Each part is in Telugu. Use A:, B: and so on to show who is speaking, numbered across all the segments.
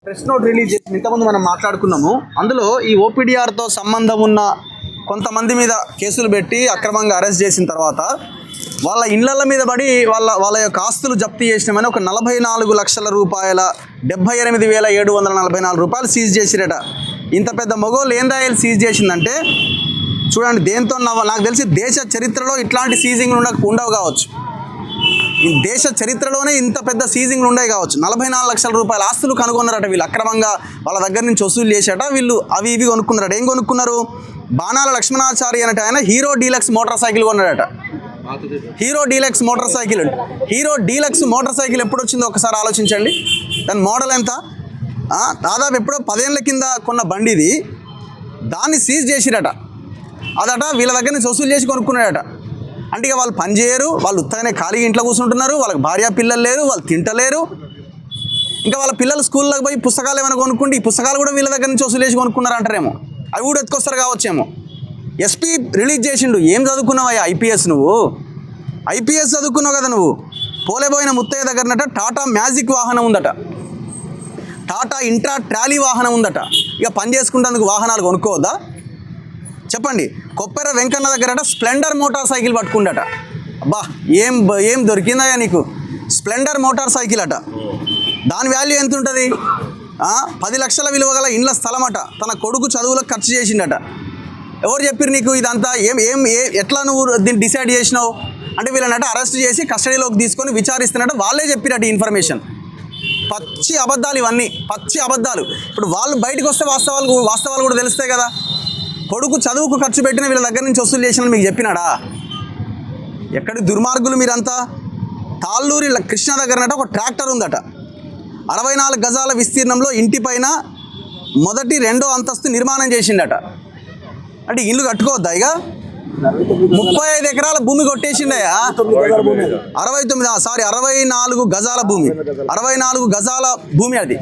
A: ప్రెస్ నోట్ రిలీజ్ చేసి ఇంతకుముందు మనం మాట్లాడుకున్నాము. అందులో ఈ ఓపీడీఆర్తో సంబంధం ఉన్న కొంతమంది మీద కేసులు పెట్టి అక్రమంగా అరెస్ట్ చేసిన తర్వాత వాళ్ళ ఇళ్ల మీద పడి వాళ్ళ యొక్క ఆస్తులు జప్తు చేసినామని ఒక 44 లక్షల రూపాయల 78,744 రూపాయలు సీజ్ చేసిరట. ఇంత పెద్ద మొగోళ్ళు ఏం దాయలు సీజ్ చేసిందంటే చూడండి, దేంతో నాకు తెలిసి దేశ చరిత్రలో ఇట్లాంటి సీజింగ్లు ఉండవు కావచ్చు. ఈ దేశ చరిత్రలోనే ఇంత పెద్ద సీజింగ్లు ఉండవు కావచ్చు. 44 లక్షల రూపాయల ఆస్తులు కనుగొన్నారట వీళ్ళు. అక్రమంగా వాళ్ళ దగ్గర నుంచి వసూలు చేసేట వీళ్ళు అవి ఇవి కొనుక్కున్నారట. ఏం కొనుక్కున్నారు? బాణాల లక్ష్మణాచారి అనేట ఆయన హీరో డీలక్స్ మోటార్ సైకిల్ కొన్నాడట. Hero deluxe motor cycle. Hero deluxe motor cycle ఎప్పుడు వచ్చిందో ఒకసారి ఆలోచించండి. దాని మోడల్ ఎంత? దాదాపు ఎప్పుడో 10 ఏళ్ళ కింద కొన్న బండి ఇది. దాన్ని సీజ్ చేసిరట. అదట వీళ్ళ దగ్గర నుంచి వసూలు చేసి కొనుక్కున్నాడట. అంటే ఇక వాళ్ళు పని చేయరు, వాళ్ళు ఉత్తగానే ఖాళీగా ఇంట్లో కూర్చుంటున్నారు, వాళ్ళకి భార్య పిల్లలు లేరు, వాళ్ళు తింటలేరు. ఇంకా వాళ్ళ పిల్లలు స్కూల్లోకి పోయి పుస్తకాలు ఏమైనా కొనుక్కుంటే ఈ పుస్తకాలు కూడా వీళ్ళ దగ్గర నుంచి వసూలు చేసి కొనుక్కున్నారు అంటారేమో. అవి కూడా ఎత్తుకొస్తారు కావచ్చేమో. ఎస్పీ రిలీజ్ చేసిండు. ఏం చదువుకున్నావయ్యా? ఐపీఎస్. నువ్వు ఐపీఎస్ చదువుకున్నావు కదా. నువ్వు పోలేబోయిన ముత్తయ్య దగ్గరనట టాటా మ్యాజిక్ వాహనం ఉందట, టాటా ఇంట్రా ట్రాలీ వాహనం ఉందట. ఇక పని చేసుకుంటేందుకు వాహనాలు కొనుక్కోవద్దా చెప్పండి? కొప్పెర వెంకన్న దగ్గరట స్ప్లెండర్ మోటార్ సైకిల్ పట్టుకుండట. అబ్బా, ఏం దొరికిందయ్యా నీకు? స్ప్లెండర్ మోటార్ సైకిల్ అట. దాని వాల్యూ ఎంత ఉంటుంది? 10 లక్షల విలువ గల ఇండ్ల స్థలం అట. తన కొడుకు చదువులకు ఖర్చు చేసిండట. ఎవరు చెప్పారు నీకు ఇదంతా? ఎట్లా నువ్వు దీన్ని డిసైడ్ చేసినావు? అంటే వీళ్ళనట అరెస్ట్ చేసి కస్టడీలోకి తీసుకొని విచారిస్తున్నట్టు వాళ్ళే చెప్పినట్టు ఈ ఇన్ఫర్మేషన్. పచ్చి అబద్ధాలు ఇవన్నీ, పచ్చి అబద్ధాలు. ఇప్పుడు వాళ్ళు బయటకు వస్తే వాస్తవాలు కూడా తెలుస్తాయి కదా. కొడుకు చదువుకు ఖర్చు పెట్టిన వీళ్ళ దగ్గర నుంచి వసూలు చేసిన మీకు చెప్పినాడా? ఎక్కడి దుర్మార్గులు మీరంతా. తాళ్ళూరి కృష్ణ దగ్గరనట ఒక ట్రాక్టర్ ఉందట. 64 గజాల విస్తీర్ణంలో ఇంటిపైన మొదటి 2వ అంతస్తు నిర్మాణం చేసిండట. అంటే ఇల్లు కట్టుకోవద్దా? ఇక 35 ఎకరాల భూమి కొట్టేసిండయా. 64 గజాల భూమి, 64 గజాల భూమి. అది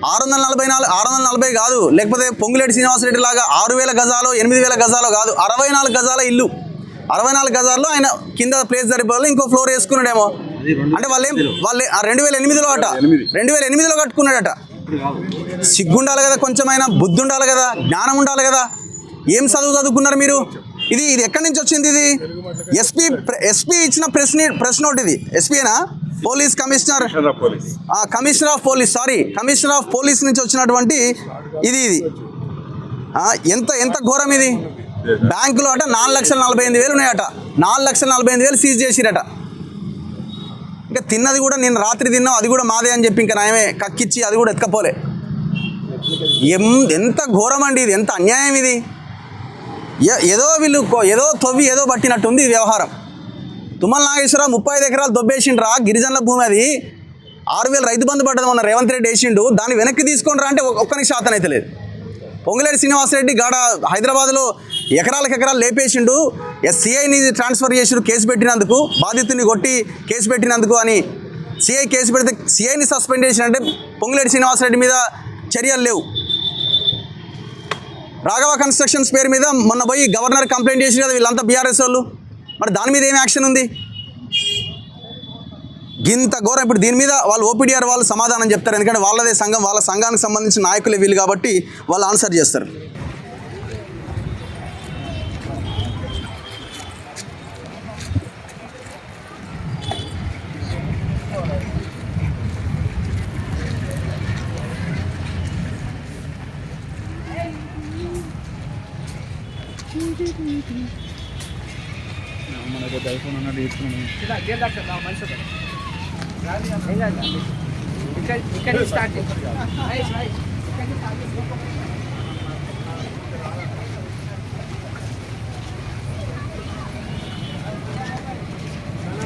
A: 640 కాదు, లేకపోతే పొంగులేటి శ్రీనివాసరెడ్డి లాగా 6,000 గజాలు 8,000 గజాలు కాదు, 64 గజాల ఇల్లు. 64 గజాల్లో ఆయన కింద ప్లేస్ సరిపోవాలి, ఇంకో ఫ్లోర్ వేసుకున్నాడేమో. అంటే వాళ్ళు 2008లో అట, 2008లో కట్టుకున్నాడట. సిగ్గుండాలి కదా, కొంచెమైనా బుద్ధి ఉండాలి కదా, జ్ఞానం ఉండాలి కదా. ఏం చదువుకున్నారు మీరు? ఇది ఎక్కడి నుంచి వచ్చింది? ఇది ఎస్పీ ఇచ్చిన ప్రెస్ నోట్. ఇది ఎస్పీనా? పోలీస్ కమిషనర్ ఆఫ్ పోలీస్ నుంచి వచ్చినటువంటి ఇది. ఎంత ఘోరం ఇది. బ్యాంకులో అట 4,45,000 ఉన్నాయట. 4,45,000 సీజ్ చేసిరట. ఇంకా తిన్నది కూడా నేను రాత్రి తిన్నాం, అది కూడా మాదే అని చెప్పి ఇంకా నయమే కక్కిచ్చి అది కూడా ఎత్తుకపోలే. ఎంత ఘోరం అండి ఇది, ఎంత అన్యాయం ఇది. ఏదో తవ్వి ఏదో పట్టినట్టుంది ఈ వ్యవహారం. తుమ్మల నాగేశ్వరరావు 35 ఎకరాలు దొబ్బేసిండ్రా, గిరిజనుల భూమి. అది 6,000 రైతు బంధు పడ్డది మొన్న రేవంత్ రెడ్డి వేసిండు. దాన్ని వెనక్కి తీసుకొని రా అంటే ఒక్కనికి శాతం అయితే లేదు. పొంగులేటి శ్రీనివాసరెడ్డి గాడ హైదరాబాద్లో ఎకరాలు లేపేసిండు. సిఐని ట్రాన్స్ఫర్ చేసిండు కేసు పెట్టినందుకు, బాధితుని కొట్టి కేసు పెట్టినందుకు అని. సిఐ కేసు పెడితే సిఐని సస్పెండ్ చేసినంటే పొంగులేటి శ్రీనివాసరెడ్డి మీద చర్యలు లేవు. రాఘవ కన్స్ట్రక్షన్స్ పేరు మీద మొన్న పోయి గవర్నర్ కంప్లైంట్ చేసి కదా వీళ్ళంతా బీఆర్ఎస్ వాళ్ళు. మరి దాని మీద ఏం యాక్షన్ ఉంది? ఇంత ఘోరం. ఇప్పుడు దీని మీద వాళ్ళు ఓపీడీఆర్ వాళ్ళు సమాధానం చెప్తారు, ఎందుకంటే వాళ్ళదే సంఘం, వాళ్ళ సంఘానికి సంబంధించిన నాయకులే వీళ్ళు కాబట్టి వాళ్ళు ఆన్సర్ చేస్తారు.
B: మనకు ఐఫోన్ అన్నట్టు ఇక్కడ స్టార్ట్